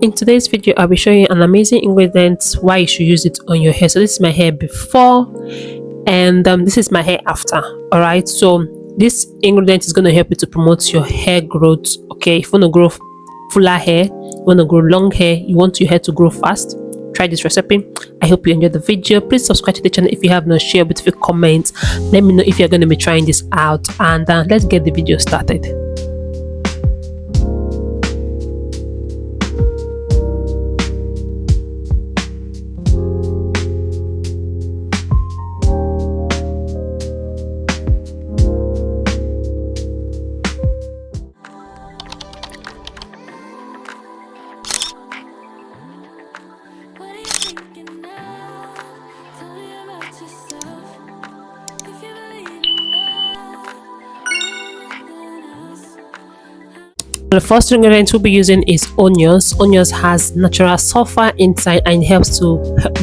In today's video, I'll be showing you an amazing ingredient why you should use it on your hair. So this is my hair before and this is my hair after. All right, so this ingredient is going to help you to promote your hair growth. Okay, if you want to grow fuller hair, you want to grow long hair, you want your hair to grow fast, try this recipe. I hope you enjoyed the video. Please subscribe to the channel if you have not, share with your comments. Let me know if you're going to be trying this out, and let's get the video started. The first ingredient we'll be using is onions. Onions has natural sulfur inside and it helps to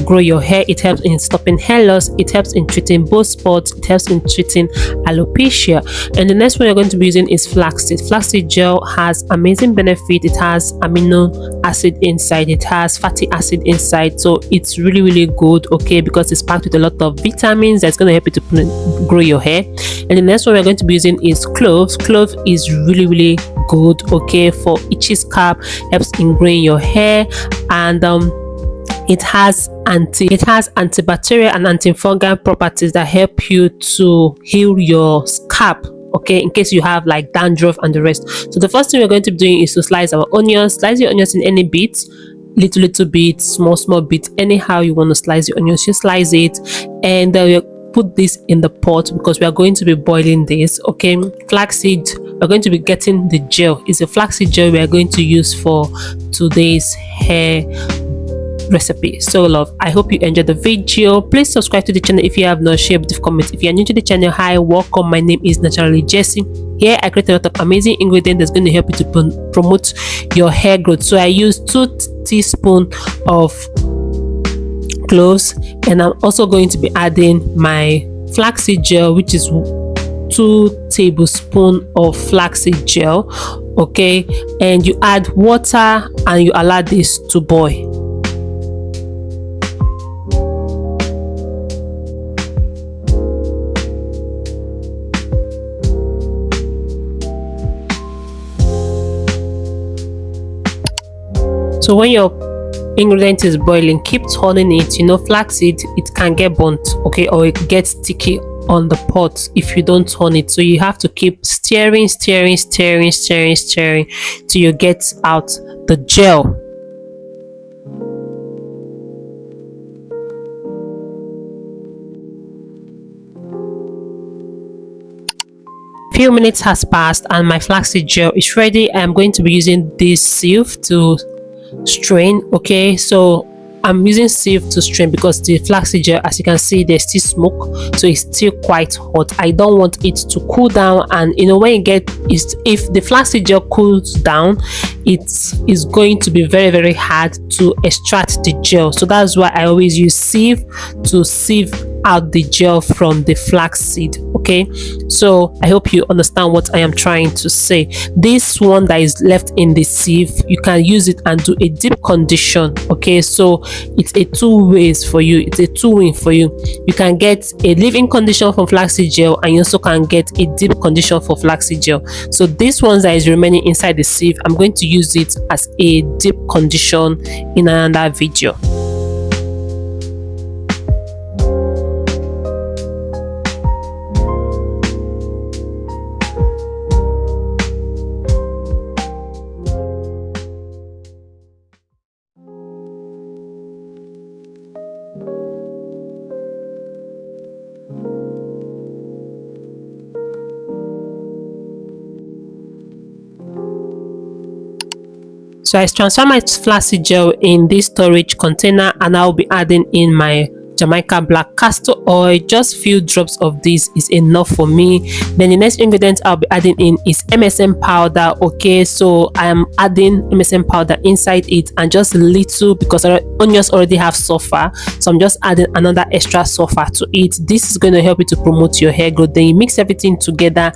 grow your hair. It helps in stopping hair loss. It helps in treating bald spots. It helps in treating alopecia. And the next one you're going to be using is flaxseed. Flaxseed gel has amazing benefit. It has amino acid inside. It has fatty acid inside. So it's really good, okay, because it's packed with a lot of vitamins that's going to help you to grow your hair. And the next one we're going to be using is cloves. Clove is really good, okay, for itchy scalp, helps in growing your hair, and it has antibacterial and antifungal properties that help you to heal your scalp, okay, in case you have like dandruff and the rest. So the first thing we're going to be doing is to slice our onions. Slice your onions in any bits, little bits, small bits, anyhow you want to slice your onions, you slice it, and put this in the pot because we are going to be boiling this, okay. Flaxseed, we're going to be getting the gel. It's a flaxseed gel we are going to use for today's hair recipe. So love, I hope you enjoyed the video. Please subscribe to the channel if you have not, share with comments. If you are new to the channel, hi, welcome. My name is Naturally Jessie. Here I create a lot of amazing ingredients that's going to help you to promote your hair growth. So I use 2 teaspoons of cloves, and I'm also going to be adding my flaxseed gel, which is 2 tablespoons of flaxseed gel, okay, and you add water and you allow this to boil. So when your ingredient is boiling, keep turning it. You know, flaxseed, it can get burnt, okay, or it gets sticky on the pot if you don't turn it. So you have to keep stirring till you get out the gel. Few minutes has passed and my flaxseed gel is ready. I'm going to be using this sieve to strain, okay. So I'm using sieve to strain because the flaxseed gel, as you can see, there's still smoke, so it's still quite hot. I don't want it to cool down, and you know, when you get is, if the flaxseed gel cools down, it is going to be very hard to extract the gel. So that's why I always use sieve to sieve out the gel from the flaxseed, okay. So I hope you understand what I am trying to say. This one that is left in the sieve, you can use it and do a deep condition, okay. So it's a two ways for you, it's a two-win for you. You can get a leave-in condition from flaxseed gel, and you also can get a deep condition for flaxseed gel. So this one that is remaining inside the sieve, I'm going to use it as a deep condition in another video. So I transfer my flaxseed gel in this storage container, and I'll be adding in my Jamaica black castor oil. Just few drops of this is enough for me. Then the next ingredient I'll be adding in is MSM powder. Okay, so I am adding MSM powder inside it, and just a little, because our onions already have sulfur, so I'm just adding another extra sulfur to it. This is going to help you to promote your hair growth. Then you mix everything together,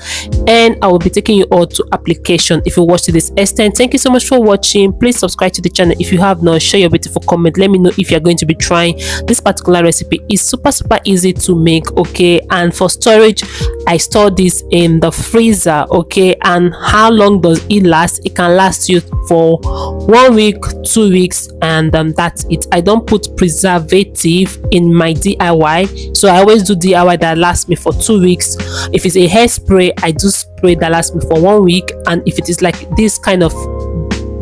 and I will be taking you all to application. If you watched to this extent, thank you so much for watching. Please subscribe to the channel if you have not. Share your beautiful comment. Let me know if you're going to be trying this particular recipe. It's super easy to make. Okay, and for storage, I store this in the freezer. Okay, and how long does it last? It can last you for 1 week, 2 weeks, and that's it. I don't put preservative in my DIY, so I always do DIY that lasts me for 2 weeks. If it's a hairspray, I do spray that lasts me for 1 week, and if it is like this kind of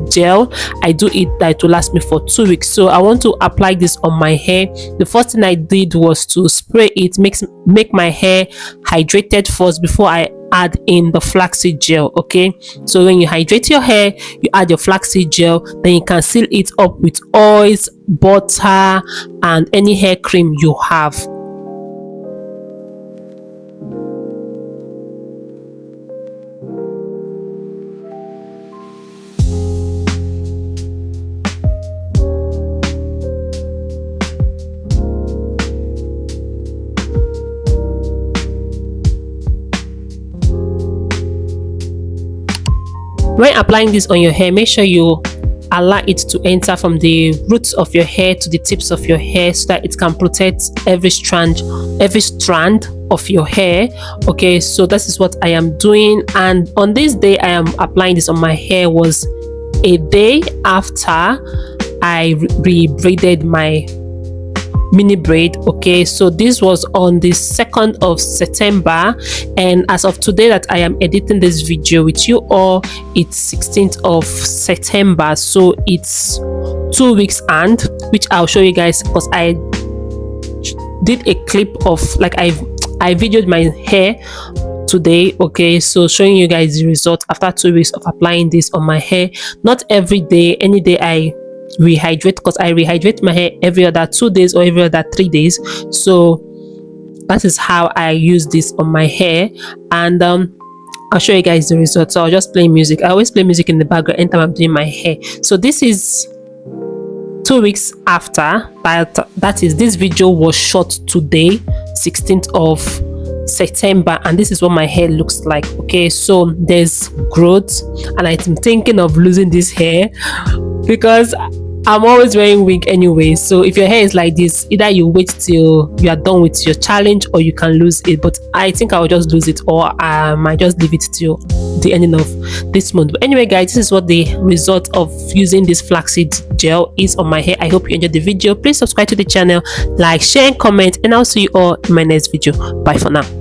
gel, I do it that will last me for 2 weeks. So I want to apply this on my hair. The first thing I did was to spray it, make my hair hydrated first before I add in the flaxseed gel. Okay, so when you hydrate your hair, you add your flaxseed gel, then you can seal it up with oils, butter, and any hair cream you have. When applying this on your hair, make sure you allow it to enter from the roots of your hair to the tips of your hair, so that it can protect every strand of your hair. Okay, so this is what I am doing, and on this day I am applying this on my hair was a day after I re-braided my mini braid. Okay, so this was on the 2nd of September, and as of today that I am editing this video with you all, it's 16th of September, so it's 2 weeks, and which I'll show you guys, because I did a clip of like I videoed my hair today. Okay, so showing you guys the result after 2 weeks of applying this on my hair. Not every day, any day I rehydrate, because I rehydrate my hair every other 2 days or every other 3 days. So that is how I use this on my hair, and I'll show you guys the result. So I'll just play music. I always play music in the background anytime I'm doing my hair. So this is 2 weeks after that is this video was shot today, 16th of September, and this is what my hair looks like. Okay, so there's growth, and I'm thinking of losing this hair because I'm always wearing wig anyway. So if your hair is like this, either you wait till you are done with your challenge, or you can lose it. But I think I will just lose it, or I might just leave it till the ending of this month. But anyway guys, this is what the result of using this flaxseed gel is on my hair. I hope you enjoyed the video. Please subscribe to the channel, like, share, and comment, and I'll see you all in my next video. Bye for now.